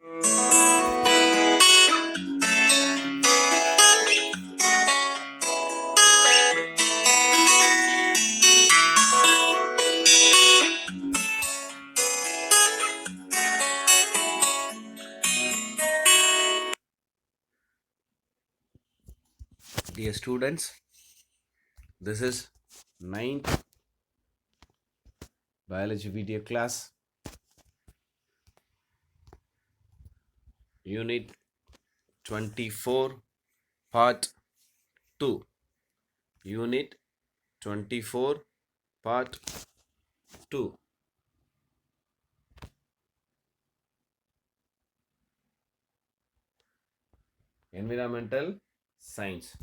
Dear students, this is 9th biology video class, unit 24, part 2. Unit 24, part 2. Environmental Science.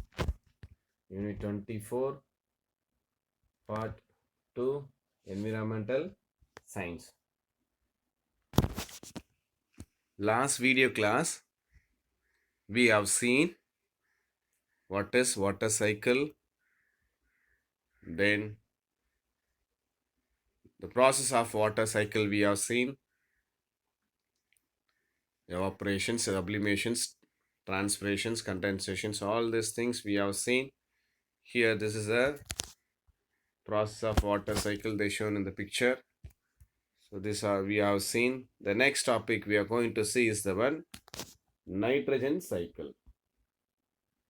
Unit 24, part 2. Environmental Science. Last video class, we have seen what is water cycle, then the process of water cycle we have seen, evaporations, sublimations, transpirations, condensations, all these things we have seen. Here this is a process of water cycle they shown in the picture. So this we have seen. The next topic we are going to see is the one nitrogen cycle.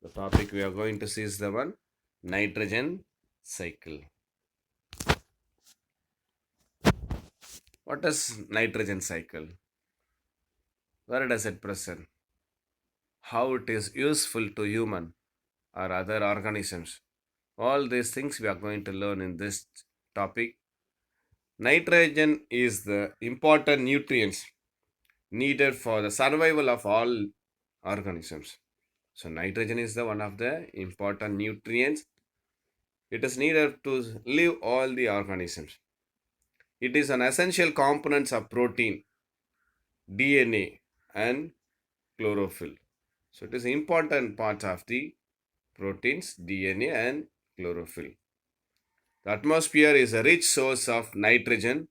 The topic we are going to see is the one nitrogen cycle. What is nitrogen cycle? Where does it present? How it is useful to human or other organisms? All these things we are going to learn in this topic. Nitrogen is the important nutrients needed for the survival of all organisms. So nitrogen is the one of the important nutrients. It is needed to live all the organisms. It is an essential component of protein, DNA and chlorophyll. So it is important part of the proteins, DNA and chlorophyll. The atmosphere is a rich source of nitrogen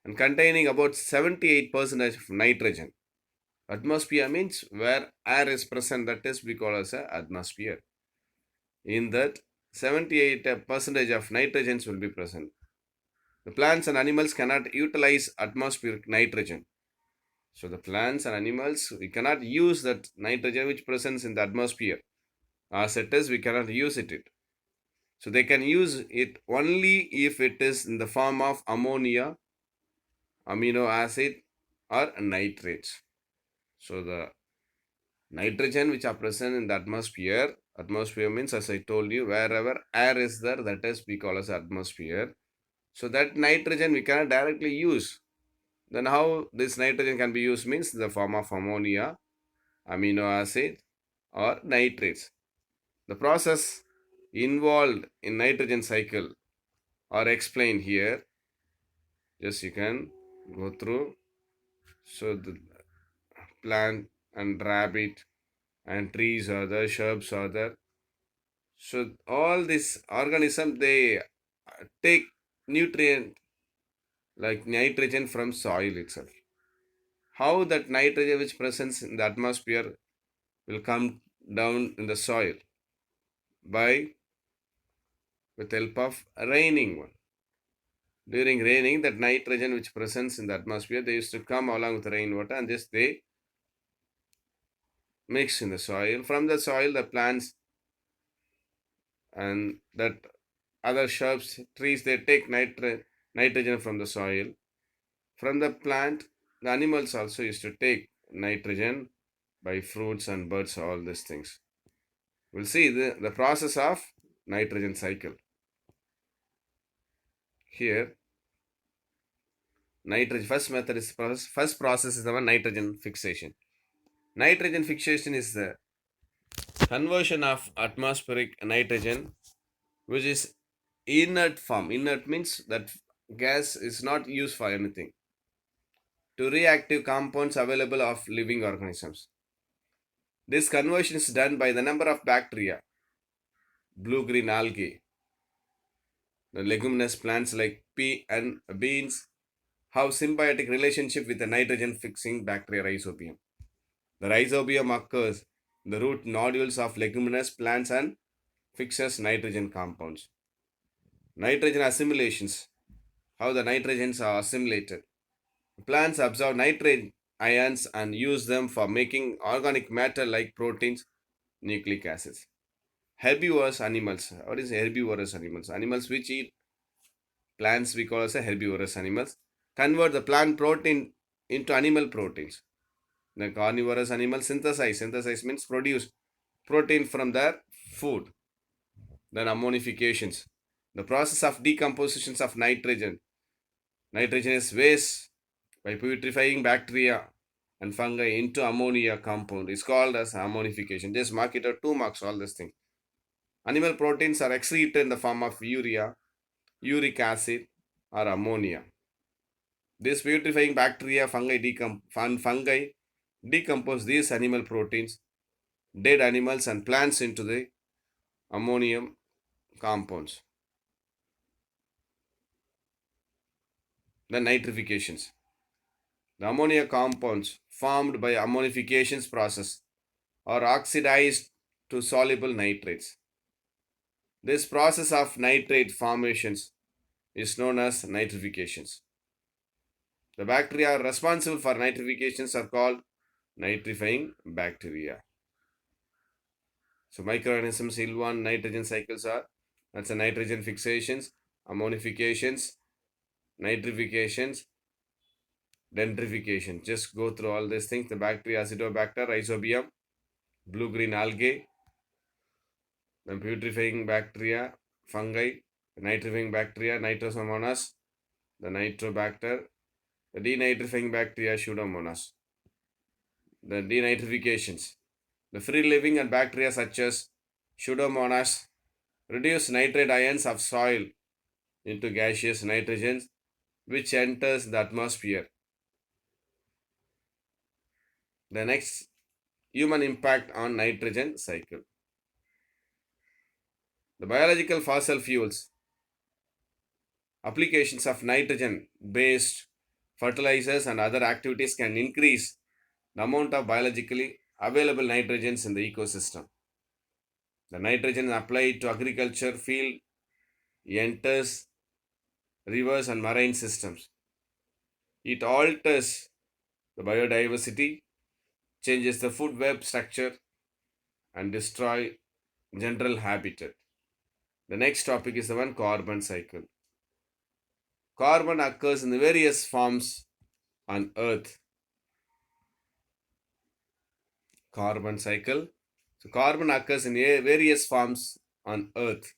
and containing about 78% of nitrogen. Atmosphere means where air is present, that is we call as a atmosphere. In that 78% of nitrogens will be present. The plants and animals cannot utilize atmospheric nitrogen. So the plants and animals, we cannot use that nitrogen which presents in the atmosphere. As it is, we cannot use it. So they can use it only if it is in the form of ammonia, amino acid or nitrates. So the nitrogen which are present in the atmosphere means, as I told you, wherever air is there, that is we call as atmosphere. So that nitrogen we cannot directly use. Then how this nitrogen can be used means in the form of ammonia, amino acid or nitrates. The process involved in nitrogen cycle are explained here. Just you can go through. So the plant and rabbit and trees are there, shrubs are there. So all these organisms, they take nutrient like nitrogen from soil itself. How that nitrogen which presents in the atmosphere will come down in the soil? By with help of raining one. During raining, that nitrogen which presents in the atmosphere, they used to come along with rainwater and this they mix in the soil. From the soil, the plants and that other shrubs, trees, they take nitrogen from the soil. From the plant, the animals also used to take nitrogen by fruits and birds, all these things. We'll see the process of nitrogen cycle. Here, nitrogen, first process is the one nitrogen fixation. Nitrogen fixation is the conversion of atmospheric nitrogen, which is inert form. Inert means that gas is not used for anything, to reactive compounds available of living organisms. This conversion is done by the number of bacteria, blue-green algae, the leguminous plants like pea and beans have symbiotic relationship with the nitrogen fixing bacteria rhizobium. The rhizobium occurs in the root nodules of leguminous plants and fixes nitrogen compounds. Nitrogen assimilations, how the nitrogens are assimilated. Plants absorb nitrate ions and use them for making organic matter like proteins, nucleic acids. Herbivorous animals. What is herbivorous animals? Animals which eat plants we call as a herbivorous animals. Convert the plant protein into animal proteins. The carnivorous animals synthesize. Synthesize means produce protein from their food. Then ammonifications. The process of decomposition of nitrogen. Nitrogen is waste by putrefying bacteria and fungi into ammonia compound. It's called as ammonification. Just mark it out 2 marks, all this thing. Animal proteins are excreted in the form of urea, uric acid, or ammonia. This putrefying bacteria, fungi decompose these animal proteins, dead animals, and plants into the ammonium compounds. The nitrifications. The ammonia compounds formed by ammonifications process are oxidized to soluble nitrates. This process of nitrate formations is known as nitrifications. The bacteria responsible for nitrifications are called nitrifying bacteria. So microorganisms L1 nitrogen cycles are, that's a nitrogen fixations, ammonifications, nitrifications, dendrification. Just go through all these things. The bacteria, acidobacter, rhizobium, blue-green algae, then putrefying bacteria, fungi, nitrifying bacteria, nitrosomonas, the nitrobacter, the denitrifying bacteria, pseudomonas. The denitrifications. The free-living and bacteria such as pseudomonas reduce nitrate ions of soil into gaseous nitrogen which enters the atmosphere. The next, human impact on nitrogen cycle. The biological fossil fuels, applications of nitrogen based fertilizers and other activities can increase the amount of biologically available nitrogens in the ecosystem. The nitrogen applied to agriculture field enters rivers and marine systems. It alters the biodiversity, changes the food web structure, and destroy general habitat. The next topic is the one carbon cycle. Carbon occurs in various forms on Earth. Carbon cycle. So carbon occurs in various forms on Earth.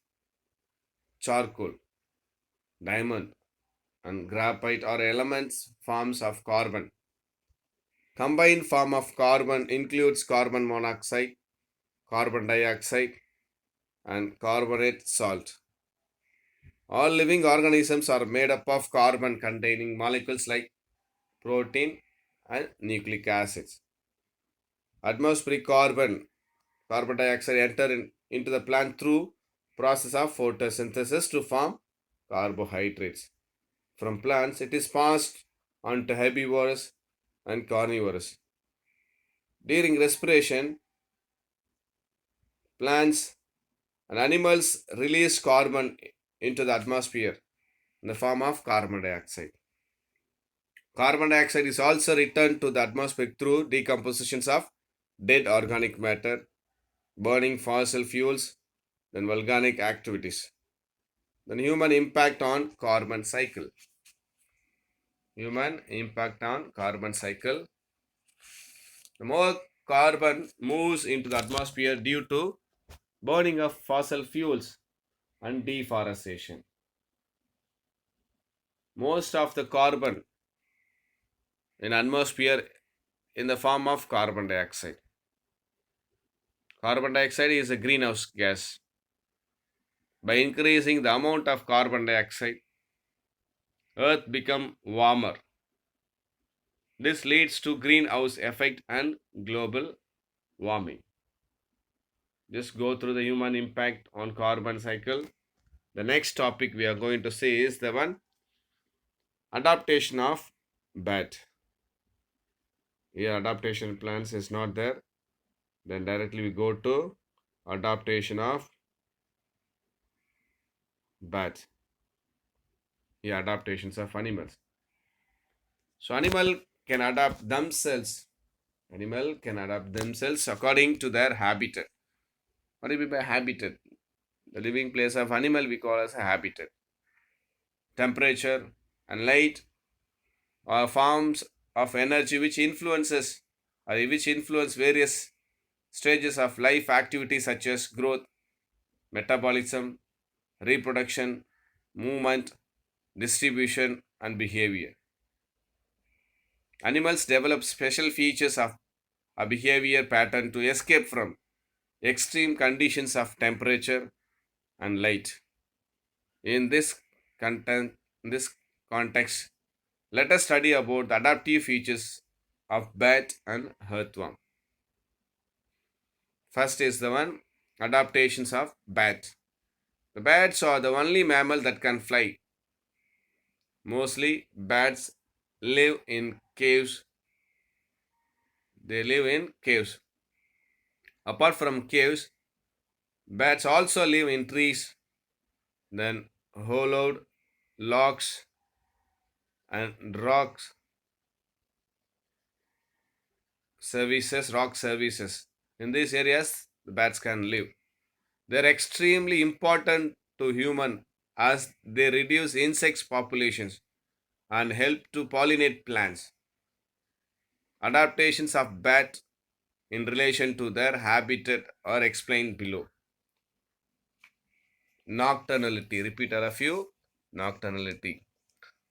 Charcoal, diamond, and graphite are elements forms of carbon. Combined form of carbon includes carbon monoxide, carbon dioxide, and carbonate salt. All living organisms are made up of carbon containing molecules like protein and nucleic acids. Atmospheric carbon dioxide enter into the plant through process of photosynthesis to form carbohydrates. From plants, it is passed on to herbivores and carnivores. During respiration, plants and animals release carbon into the atmosphere in the form of carbon dioxide. Carbon dioxide is also returned to the atmosphere through decompositions of dead organic matter, burning fossil fuels, then volcanic activities. Then human impact on carbon cycle. Human impact on carbon cycle. The more carbon moves into the atmosphere due to burning of fossil fuels and deforestation. Most of the carbon in atmosphere in the form of carbon dioxide. Carbon dioxide is a greenhouse gas. By increasing the amount of carbon dioxide, Earth become warmer. This leads to greenhouse effect and global warming. Just go through the human impact on carbon cycle. The next topic we are going to see is the one adaptation of bat. Here adaptation plans is not there. Then directly we go to adaptation of bat. Here adaptations of animals. So animal can adapt themselves. Animal can adapt themselves according to their habitat. What do you mean by habitat? The living place of animal we call as a habitat. Temperature and light are forms of energy which influence various stages of life activity such as growth, metabolism, reproduction, movement, distribution, and behavior. Animals develop special features of a behavior pattern to escape from extreme conditions of temperature and light. In this content, in this context, let us study about the adaptive features of bat and earthworm. First is the one adaptations of bat. The bats are the only mammal that can fly. Mostly bats live in caves. They live in caves. Apart from caves, bats also live in trees, then hollowed logs and rock services. In these areas, the bats can live. They are extremely important to human as they reduce insects populations and help to pollinate plants. Adaptations of bat in relation to their habitat are explained below. Nocturnality. Repeat a few. Nocturnality.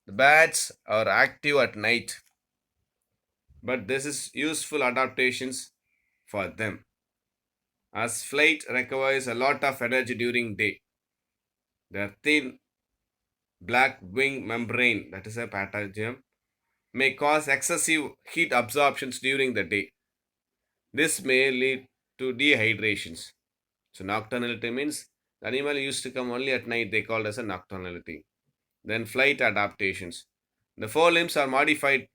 The bats are active at night, but this is useful adaptations for them as flight requires a lot of energy during day. Their thin black wing membrane, that is a pathogen, may cause excessive heat absorptions during the day. This may lead to dehydrations. So nocturnality means the animal used to come only at night. They called as a nocturnality. Then flight adaptations. The forelimbs are modified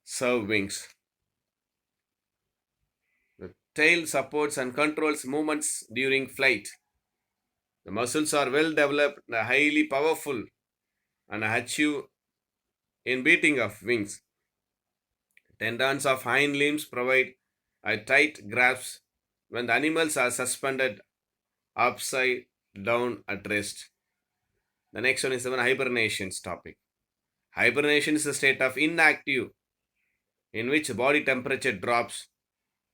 serve wings. The tail supports and controls movements during flight. The muscles are well developed and highly powerful and achieve in beating of wings. Tendons of hind limbs provide a tight grasp when the animals are suspended upside down at rest. The next one is the hibernations topic. Hibernation is a state of inactive in which body temperature drops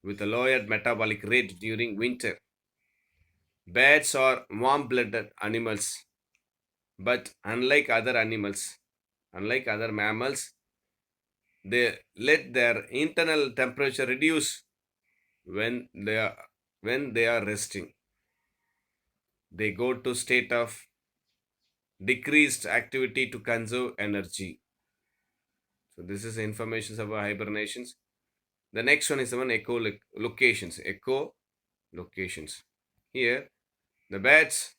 with a lowered metabolic rate during winter. Bats are warm-blooded animals, but unlike other mammals, they let their internal temperature reduce when they are resting. They go to state of decreased activity to conserve energy. So this is information about hibernations. The next one is the one echolocations. Echolocations. Here, the bats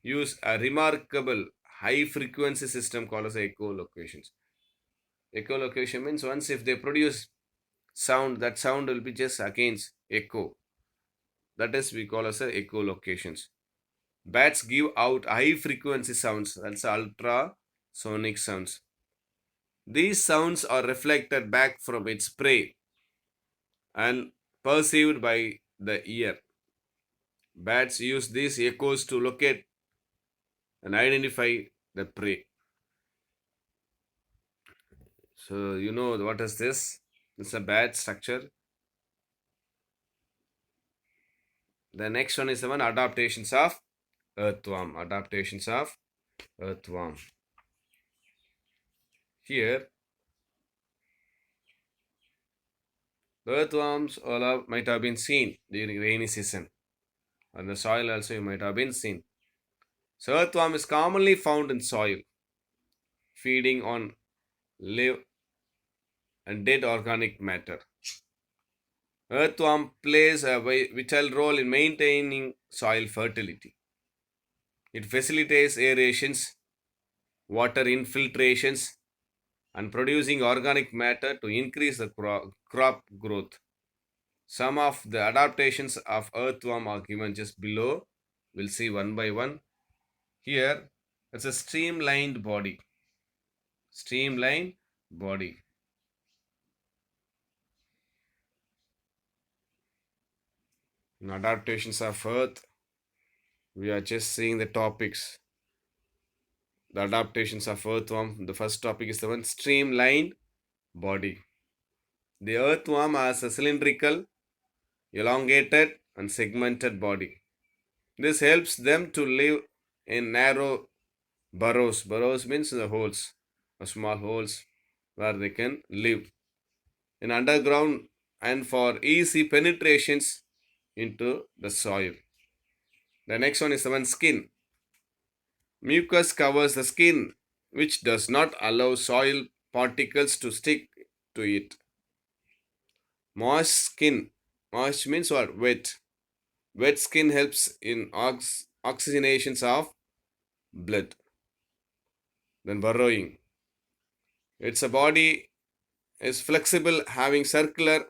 use a remarkable high frequency system called as echolocations. Echolocation means once if they produce sound, that sound will be just against echo. That is we call as a echolocations. Bats give out high frequency sounds, that's ultrasonic sounds. These sounds are reflected back from its prey and perceived by the ear. Bats use these echoes to locate and identify the prey. So you know what is this? It's a bat structure. The next one is the one adaptations of earthworm. Adaptations of earthworm. Here, the earthworms might have been seen during rainy season. On the soil also you might have been seen. So earthworm is commonly found in soil, feeding on live and dead organic matter. Earthworm plays a vital role in maintaining soil fertility. It facilitates aerations, water infiltrations, and producing organic matter to increase the crop growth. Some of the adaptations of earthworm are given just below. We'll see one by one. Here, it's a streamlined body. Streamlined body. In adaptations of earth, we are just seeing the topics. The adaptations of earthworm. The first topic is the one streamlined body. The earthworm has a cylindrical, elongated, and segmented body. This helps them to live in narrow burrows. Burrows means the holes, or small holes where they can live in underground and for easy penetrations into the soil. The next one is the one skin. Mucus covers the skin, which does not allow soil particles to stick to it. Moist skin. Moist means what? Wet. Wet skin helps in oxygenations of blood. Then burrowing. Its a body is flexible, having circular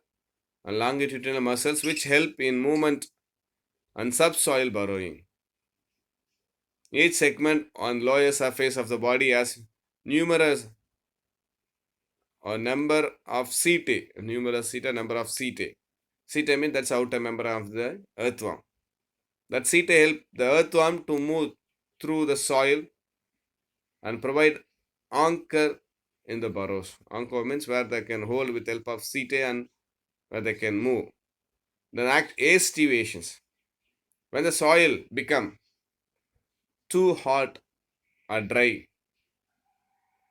and longitudinal muscles which help in movement and subsoil burrowing. Each segment on lower surface of the body has numerous or number of setae. Numerous setae, number of setae. Setae means that's outer member of the earthworm. That setae help the earthworm to move through the soil and provide anchor in the burrows. Anchor means where they can hold with help of setae and where they can move. Then act as deviations. When the soil become too hot or dry,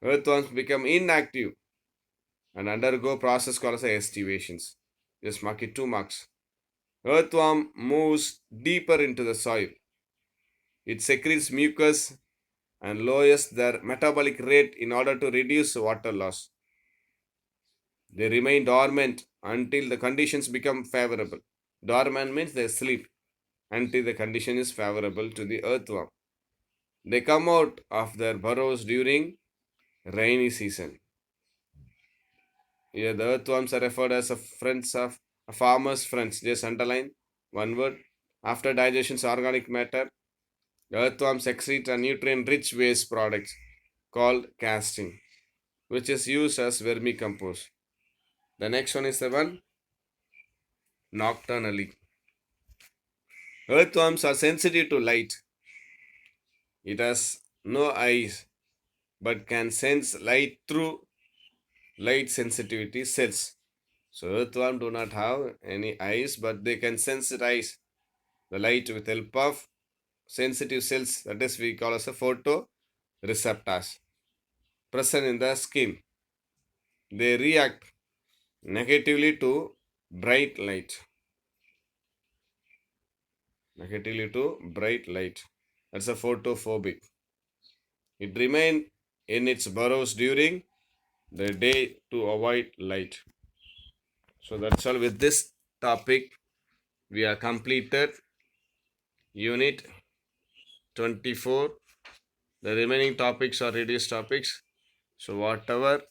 earthworms become inactive and undergo process called as estivations. Just mark it 2 marks. Earthworm moves deeper into the soil. It secretes mucus and lowers their metabolic rate in order to reduce water loss. They remain dormant until the conditions become favorable. Dormant means they sleep until the condition is favorable to the earthworm. They come out of their burrows during rainy season. Here the earthworms are referred as a farmer's friends. Just underline one word. After digestion organic matter, the earthworms excrete a nutrient-rich waste product called casting, which is used as vermicompost. The next one is the one nocturnally. Earthworms are sensitive to light. It has no eyes but can sense light through light sensitivity cells. So earthworm do not have any eyes but they can sensitize the light with help of sensitive cells, that is we call as a photoreceptors present in the skin. They react negatively to bright light. Negatively to bright light. That's a photophobic. It remains in its burrows during the day to avoid light. So that's all with this topic. We are completed unit 24. The remaining topics are reduced topics. So whatever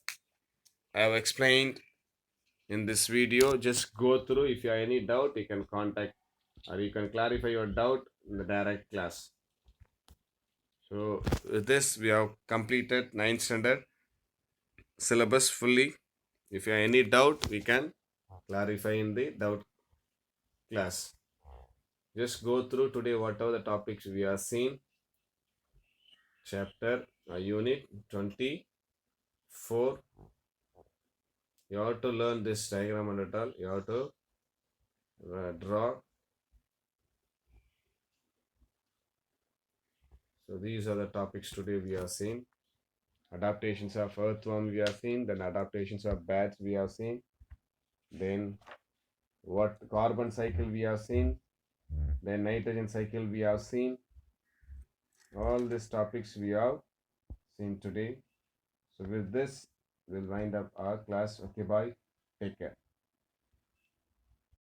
I have explained in this video, just go through. If you have any doubt, you can contact or you can clarify your doubt in the direct class. So with this, we have completed 9th standard syllabus fully. If you have any doubt, we can clarify in the doubt class. Just go through today whatever the topics we have seen. Chapter unit 24. You have to learn this diagram and all. You have to draw. So these are the topics today we have seen. Adaptations of earthworm we have seen. Then adaptations of bats we have seen. Then what carbon cycle we have seen. Then nitrogen cycle we have seen. All these topics we have seen today. So with this, we'll wind up our class. Okay, bye. Take care.